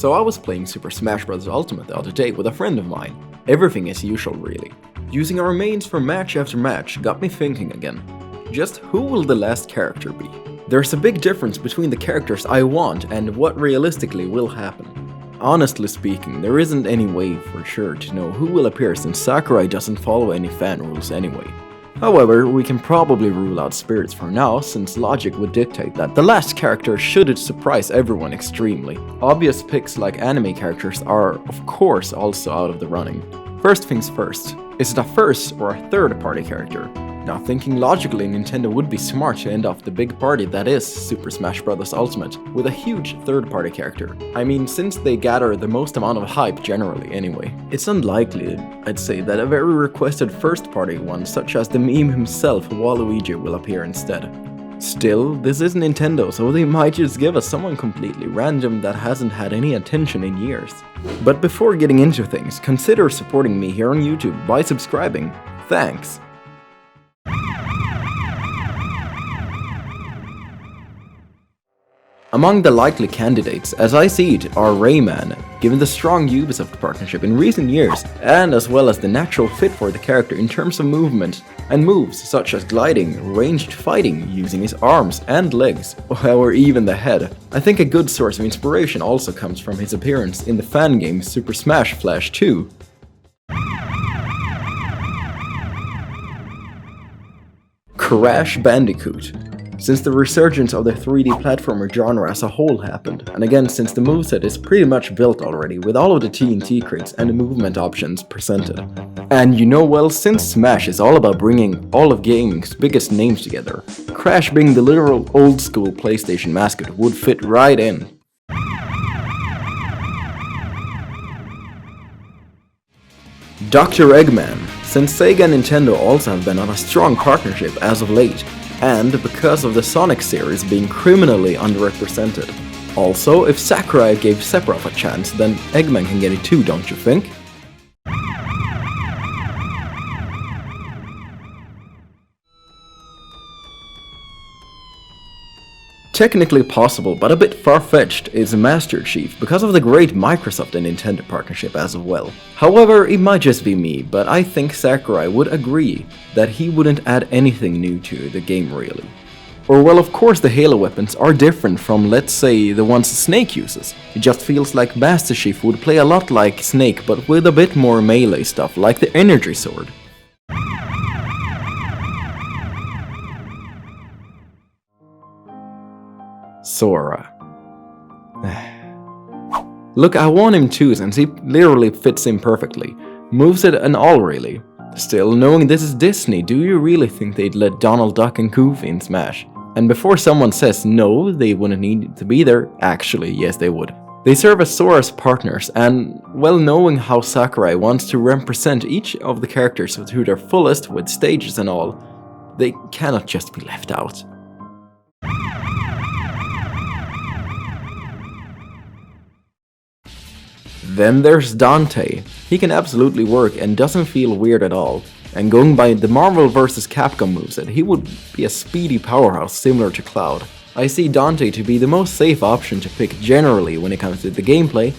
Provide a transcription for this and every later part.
So I was playing Super Smash Bros. Ultimate the other day with a friend of mine. Everything as usual really. Using our mains for match after match got me thinking again. Just who will the last character be? There's a big difference between the characters I want and what realistically will happen. Honestly speaking, there isn't any way for sure to know who will appear since Sakurai doesn't follow any fan rules anyway. However, we can probably rule out spirits for now, since logic would dictate that the last character should surprise everyone extremely. Obvious picks like anime characters are, of course, also out of the running. First things first, is it a first or a third party character? Now thinking logically, Nintendo would be smart to end off the big party that is Super Smash Bros. Ultimate with a huge third party character. I mean, since they gather the most amount of hype generally anyway. It's unlikely, I'd say, that a very requested first party one such as the meme himself Waluigi will appear instead. Still, this is Nintendo, so they might just give us someone completely random that hasn't had any attention in years. But before getting into things, consider supporting me here on YouTube by subscribing. Thanks! Among the likely candidates, as I see it, are Rayman, given the strong Ubisoft partnership in recent years, and as well as the natural fit for the character in terms of movement, and moves such as gliding, ranged fighting using his arms and legs, or even the head. I think a good source of inspiration also comes from his appearance in the fan game Super Smash Flash 2. Crash Bandicoot. Since the resurgence of the 3D platformer genre as a whole happened, and again since the moveset is pretty much built already with all of the TNT crates and the movement options presented. And you know, well, since Smash is all about bringing all of gaming's biggest names together, Crash being the literal old school PlayStation mascot would fit right in. Dr. Eggman. Since Sega and Nintendo also have been on a strong partnership as of late, and because of the Sonic series being criminally underrepresented. Also, if Sakurai gave Sephiroth a chance, then Eggman can get it too, don't you think? Technically possible, but a bit far-fetched, is Master Chief because of the great Microsoft and Nintendo partnership as well. However, it might just be me, but I think Sakurai would agree that he wouldn't add anything new to the game really. Or well, of course the Halo weapons are different from, let's say, the ones Snake uses. It just feels like Master Chief would play a lot like Snake, but with a bit more melee stuff, like the Energy Sword. Sora. Look, I want him too, since he literally fits in perfectly. Moveset and all really. Still, knowing this is Disney, do you really think they'd let Donald Duck and Goofy in Smash? And before someone says no, they wouldn't need to be there, actually, yes they would. They serve as Sora's partners, and, well, knowing how Sakurai wants to represent each of the characters to their fullest with stages and all, they cannot just be left out. Then there's Dante. He can absolutely work and doesn't feel weird at all. And going by the Marvel vs. Capcom moveset, he would be a speedy powerhouse similar to Cloud. I see Dante to be the most safe option to pick generally when it comes to the gameplay,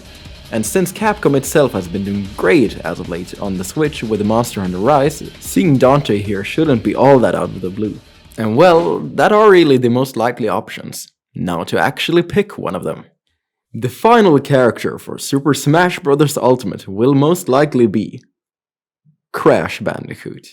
and since Capcom itself has been doing great as of late on the Switch with Monster Hunter Rise, seeing Dante here shouldn't be all that out of the blue. And well, that are really the most likely options. Now to actually pick one of them. The final character for Super Smash Bros. Ultimate will most likely be Crash Bandicoot.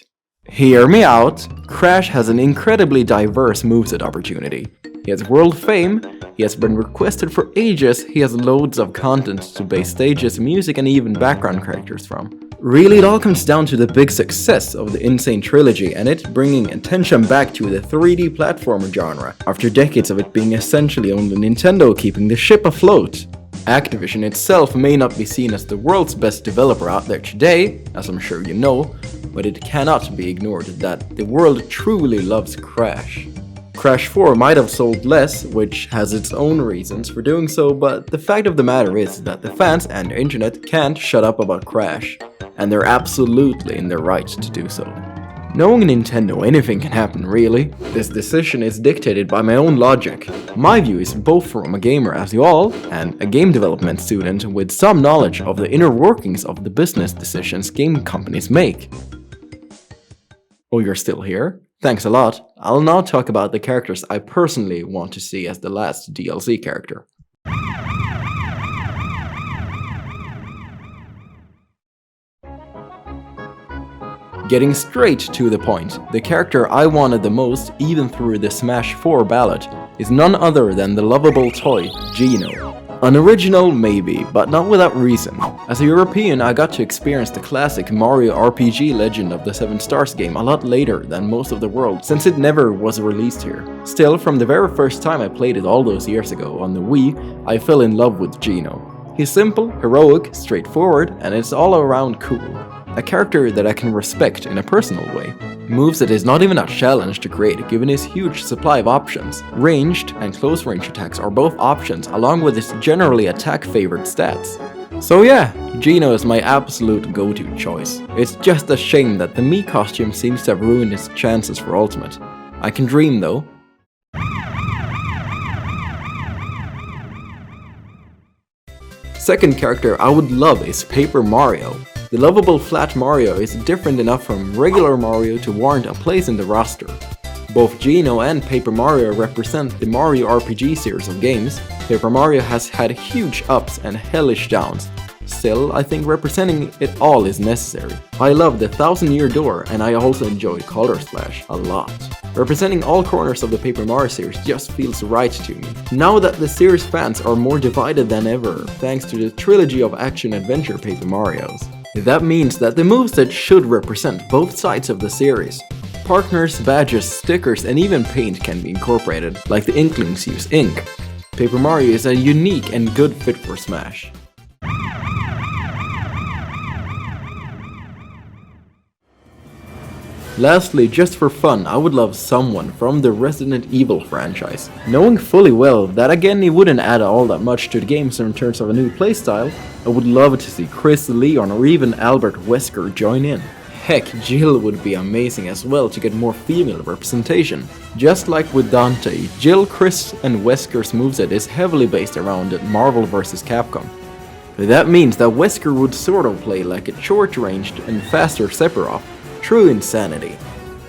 Hear me out, Crash has an incredibly diverse moveset opportunity. He has world fame, he has been requested for ages, he has loads of content to base stages, music and even background characters from. Really, it all comes down to the big success of the Insane Trilogy and it bringing attention back to the 3D platformer genre, after decades of it being essentially only Nintendo keeping the ship afloat. Activision itself may not be seen as the world's best developer out there today, as I'm sure you know, but it cannot be ignored that the world truly loves Crash. Crash 4 might have sold less, which has its own reasons for doing so, but the fact of the matter is that the fans and the internet can't shut up about Crash, and they're absolutely in their right to do so. Knowing Nintendo, anything can happen really. This decision is dictated by my own logic. My view is both from a gamer as you all, and a game development student with some knowledge of the inner workings of the business decisions game companies make. Oh, you're still here? Thanks a lot. I'll now talk about the characters I personally want to see as the last DLC character. Getting straight to the point, the character I wanted the most, even through the Smash 4 ballot, is none other than the lovable toy, Geno. Unoriginal maybe, but not without reason. As a European, I got to experience the classic Mario RPG Legend of the Seven Stars game a lot later than most of the world, since it never was released here. Still, from the very first time I played it all those years ago on the Wii, I fell in love with Geno. He's simple, heroic, straightforward, and it's all around cool. A character that I can respect in a personal way. Moveset is not even a challenge to create given his huge supply of options. Ranged and close range attacks are both options along with his generally attack favored stats. So yeah, Geno is my absolute go-to choice. It's just a shame that the Mii costume seems to have ruined his chances for Ultimate. I can dream though. Second character I would love is Paper Mario. The lovable flat Mario is different enough from regular Mario to warrant a place in the roster. Both Geno and Paper Mario represent the Mario RPG series of games. Paper Mario has had huge ups and hellish downs. Still, I think representing it all is necessary. I love the 1000-Year Door, and I also enjoy Color Splash a lot. Representing all corners of the Paper Mario series just feels right to me. Now that the series fans are more divided than ever, thanks to the trilogy of action-adventure Paper Marios. That means that the moveset should represent both sides of the series. Partners, badges, stickers, and even paint can be incorporated, like the Inklings use ink. Paper Mario is a unique and good fit for Smash. Lastly, just for fun, I would love someone from the Resident Evil franchise. Knowing fully well that again it wouldn't add all that much to the games in terms of a new playstyle, I would love to see Chris, Leon, or even Albert Wesker join in. Heck, Jill would be amazing as well to get more female representation. Just like with Dante, Jill, Chris, and Wesker's moveset is heavily based around Marvel vs. Capcom. That means that Wesker would sort of play like a short-ranged and faster Sephiroth. True insanity.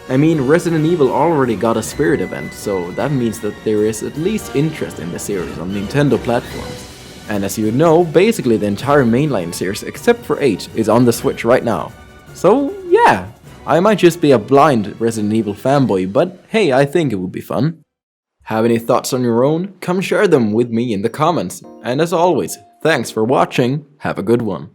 I mean, Resident Evil already got a Spirit event, so that means that there is at least interest in the series on Nintendo platforms. And as you know, basically the entire mainline series except for 8 is on the Switch right now. So yeah, I might just be a blind Resident Evil fanboy, but hey, I think it would be fun. Have any thoughts on your own? Come share them with me in the comments. And as always, thanks for watching, have a good one.